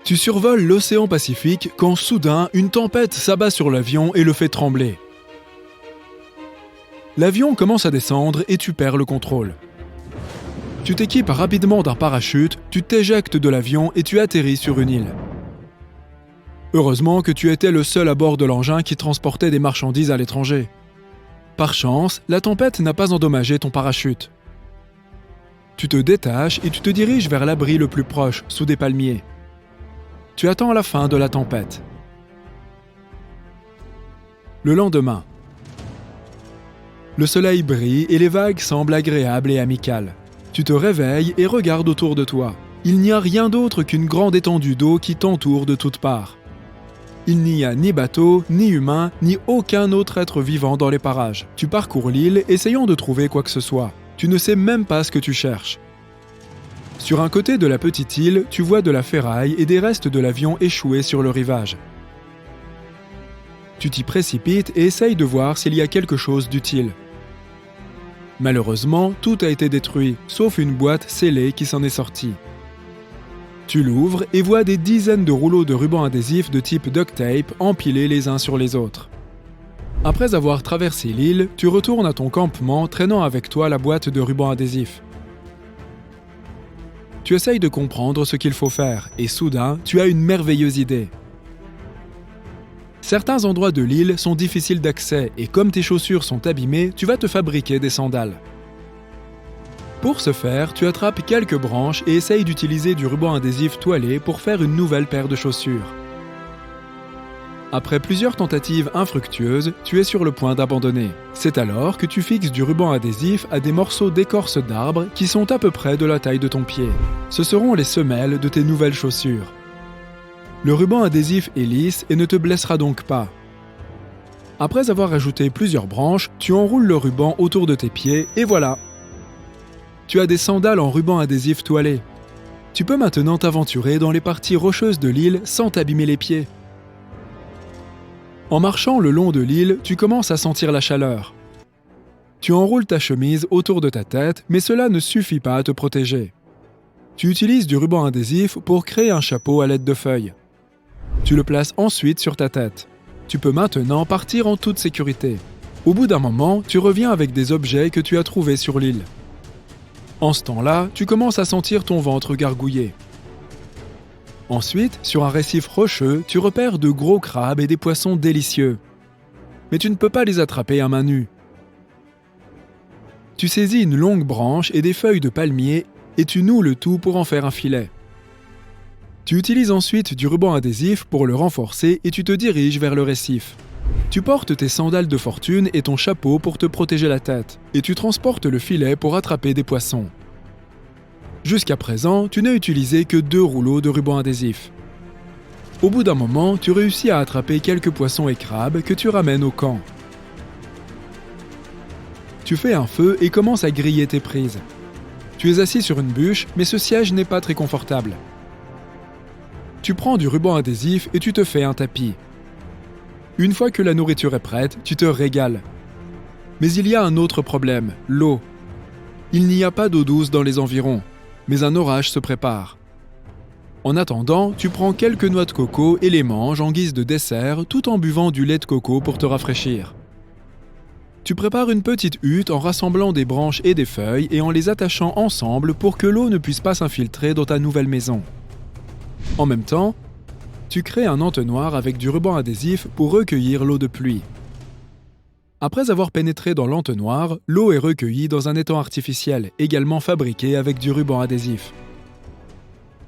Tu survoles l'océan Pacifique quand soudain une tempête s'abat sur l'avion et le fait trembler. L'avion commence à descendre et tu perds le contrôle. Tu t'équipes rapidement d'un parachute, tu t'éjectes de l'avion et tu atterris sur une île. Heureusement que tu étais le seul à bord de l'engin qui transportait des marchandises à l'étranger. Par chance, la tempête n'a pas endommagé ton parachute. Tu te détaches et tu te diriges vers l'abri le plus proche, sous des palmiers. Tu attends la fin de la tempête. Le lendemain. Le soleil brille et les vagues semblent agréables et amicales. Tu te réveilles et regardes autour de toi. Il n'y a rien d'autre qu'une grande étendue d'eau qui t'entoure de toutes parts. Il n'y a ni bateau, ni humain, ni aucun autre être vivant dans les parages. Tu parcours l'île, essayant de trouver quoi que ce soit. Tu ne sais même pas ce que tu cherches. Sur un côté de la petite île, tu vois de la ferraille et des restes de l'avion échoués sur le rivage. Tu t'y précipites et essayes de voir s'il y a quelque chose d'utile. Malheureusement, tout a été détruit, sauf une boîte scellée qui s'en est sortie. Tu l'ouvres et vois des dizaines de rouleaux de ruban adhésif de type duct tape empilés les uns sur les autres. Après avoir traversé l'île, tu retournes à ton campement traînant avec toi la boîte de ruban adhésif. Tu essayes de comprendre ce qu'il faut faire et soudain, tu as une merveilleuse idée. Certains endroits de l'île sont difficiles d'accès et comme tes chaussures sont abîmées, tu vas te fabriquer des sandales. Pour ce faire, tu attrapes quelques branches et essayes d'utiliser du ruban adhésif toilé pour faire une nouvelle paire de chaussures. Après plusieurs tentatives infructueuses, tu es sur le point d'abandonner. C'est alors que tu fixes du ruban adhésif à des morceaux d'écorce d'arbre qui sont à peu près de la taille de ton pied. Ce seront les semelles de tes nouvelles chaussures. Le ruban adhésif est lisse et ne te blessera donc pas. Après avoir ajouté plusieurs branches, tu enroules le ruban autour de tes pieds et voilà! Tu as des sandales en ruban adhésif toilé. Tu peux maintenant t'aventurer dans les parties rocheuses de l'île sans t'abîmer les pieds. En marchant le long de l'île, tu commences à sentir la chaleur. Tu enroules ta chemise autour de ta tête, mais cela ne suffit pas à te protéger. Tu utilises du ruban adhésif pour créer un chapeau à l'aide de feuilles. Tu le places ensuite sur ta tête. Tu peux maintenant partir en toute sécurité. Au bout d'un moment, tu reviens avec des objets que tu as trouvés sur l'île. En ce temps-là, tu commences à sentir ton ventre gargouiller. Ensuite, sur un récif rocheux, tu repères de gros crabes et des poissons délicieux. Mais tu ne peux pas les attraper à main nue. Tu saisis une longue branche et des feuilles de palmier et tu noues le tout pour en faire un filet. Tu utilises ensuite du ruban adhésif pour le renforcer et tu te diriges vers le récif. Tu portes tes sandales de fortune et ton chapeau pour te protéger la tête, et tu transportes le filet pour attraper des poissons. Jusqu'à présent, tu n'as utilisé que 2 rouleaux de ruban adhésif. Au bout d'un moment, tu réussis à attraper quelques poissons et crabes que tu ramènes au camp. Tu fais un feu et commences à griller tes prises. Tu es assis sur une bûche, mais ce siège n'est pas très confortable. Tu prends du ruban adhésif et tu te fais un tapis. Une fois que la nourriture est prête, tu te régales. Mais il y a un autre problème, l'eau. Il n'y a pas d'eau douce dans les environs, mais un orage se prépare. En attendant, tu prends quelques noix de coco et les manges en guise de dessert tout en buvant du lait de coco pour te rafraîchir. Tu prépares une petite hutte en rassemblant des branches et des feuilles et en les attachant ensemble pour que l'eau ne puisse pas s'infiltrer dans ta nouvelle maison. En même temps, tu crées un entonnoir avec du ruban adhésif pour recueillir l'eau de pluie. Après avoir pénétré dans l'entonnoir, l'eau est recueillie dans un étang artificiel, également fabriqué avec du ruban adhésif.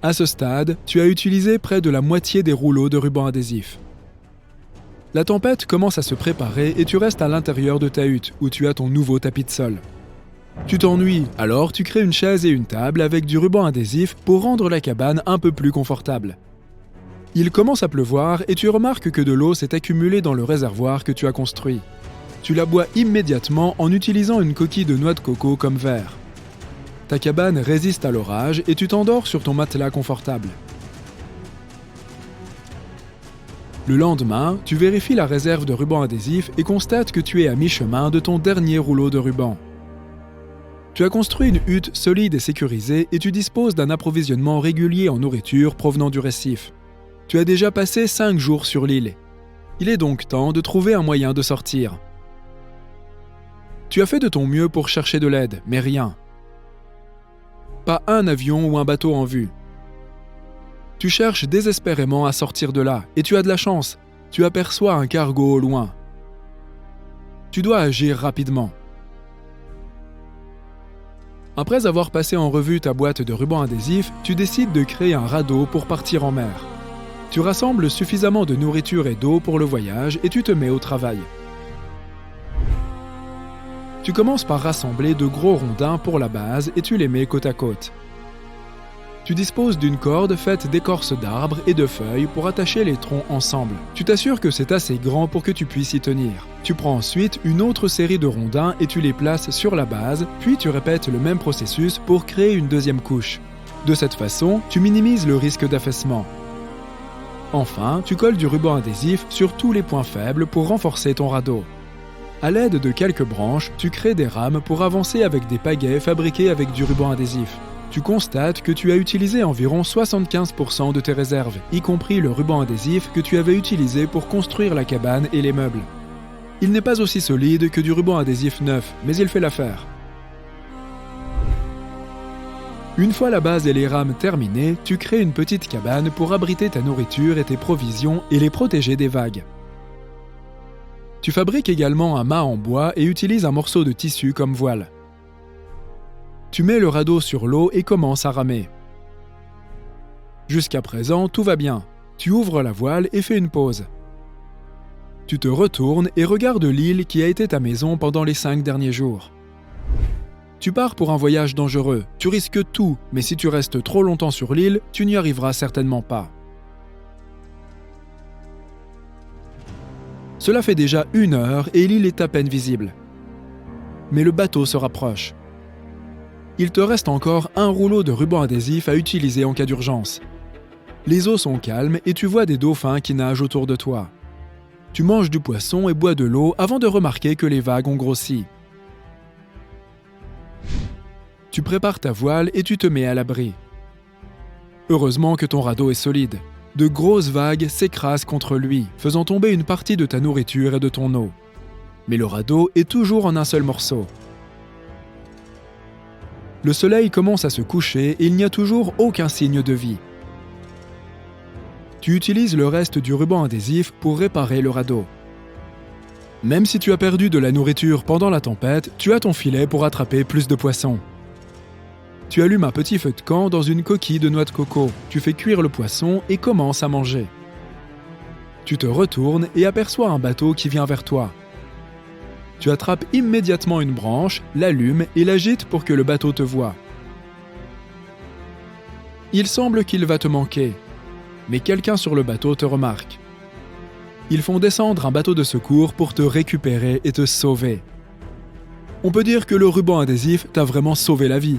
À ce stade, tu as utilisé près de la moitié des rouleaux de ruban adhésif. La tempête commence à se préparer et tu restes à l'intérieur de ta hutte, où tu as ton nouveau tapis de sol. Tu t'ennuies, alors tu crées une chaise et une table avec du ruban adhésif pour rendre la cabane un peu plus confortable. Il commence à pleuvoir et tu remarques que de l'eau s'est accumulée dans le réservoir que tu as construit. Tu la bois immédiatement en utilisant une coquille de noix de coco comme verre. Ta cabane résiste à l'orage et tu t'endors sur ton matelas confortable. Le lendemain, tu vérifies la réserve de ruban adhésif et constates que tu es à mi-chemin de ton dernier rouleau de ruban. Tu as construit une hutte solide et sécurisée et tu disposes d'un approvisionnement régulier en nourriture provenant du récif. Tu as déjà passé 5 jours sur l'île. Il est donc temps de trouver un moyen de sortir. Tu as fait de ton mieux pour chercher de l'aide, mais rien. Pas un avion ou un bateau en vue. Tu cherches désespérément à sortir de là, et tu as de la chance. Tu aperçois un cargo au loin. Tu dois agir rapidement. Après avoir passé en revue ta boîte de rubans adhésifs, tu décides de créer un radeau pour partir en mer. Tu rassembles suffisamment de nourriture et d'eau pour le voyage et tu te mets au travail. Tu commences par rassembler de gros rondins pour la base et tu les mets côte à côte. Tu disposes d'une corde faite d'écorce d'arbres et de feuilles pour attacher les troncs ensemble. Tu t'assures que c'est assez grand pour que tu puisses y tenir. Tu prends ensuite une autre série de rondins et tu les places sur la base, puis tu répètes le même processus pour créer une deuxième couche. De cette façon, tu minimises le risque d'affaissement. Enfin, tu colles du ruban adhésif sur tous les points faibles pour renforcer ton radeau. À l'aide de quelques branches, tu crées des rames pour avancer avec des pagaies fabriquées avec du ruban adhésif. Tu constates que tu as utilisé environ 75% de tes réserves, y compris le ruban adhésif que tu avais utilisé pour construire la cabane et les meubles. Il n'est pas aussi solide que du ruban adhésif neuf, mais il fait l'affaire. Une fois la base et les rames terminées, tu crées une petite cabane pour abriter ta nourriture et tes provisions et les protéger des vagues. Tu fabriques également un mât en bois et utilises un morceau de tissu comme voile. Tu mets le radeau sur l'eau et commences à ramer. Jusqu'à présent, tout va bien. Tu ouvres la voile et fais une pause. Tu te retournes et regardes l'île qui a été ta maison pendant les 5 derniers jours. Tu pars pour un voyage dangereux, tu risques tout, mais si tu restes trop longtemps sur l'île, tu n'y arriveras certainement pas. Cela fait déjà 1 heure et l'île est à peine visible. Mais le bateau se rapproche. Il te reste encore un rouleau de ruban adhésif à utiliser en cas d'urgence. Les eaux sont calmes et tu vois des dauphins qui nagent autour de toi. Tu manges du poisson et bois de l'eau avant de remarquer que les vagues ont grossi. Tu prépares ta voile et tu te mets à l'abri. Heureusement que ton radeau est solide. De grosses vagues s'écrasent contre lui, faisant tomber une partie de ta nourriture et de ton eau. Mais le radeau est toujours en un seul morceau. Le soleil commence à se coucher et il n'y a toujours aucun signe de vie. Tu utilises le reste du ruban adhésif pour réparer le radeau. Même si tu as perdu de la nourriture pendant la tempête, tu as ton filet pour attraper plus de poissons. Tu allumes un petit feu de camp dans une coquille de noix de coco, tu fais cuire le poisson et commences à manger. Tu te retournes et aperçois un bateau qui vient vers toi. Tu attrapes immédiatement une branche, l'allumes et l'agites pour que le bateau te voie. Il semble qu'il va te manquer, mais quelqu'un sur le bateau te remarque. Ils font descendre un bateau de secours pour te récupérer et te sauver. On peut dire que le ruban adhésif t'a vraiment sauvé la vie.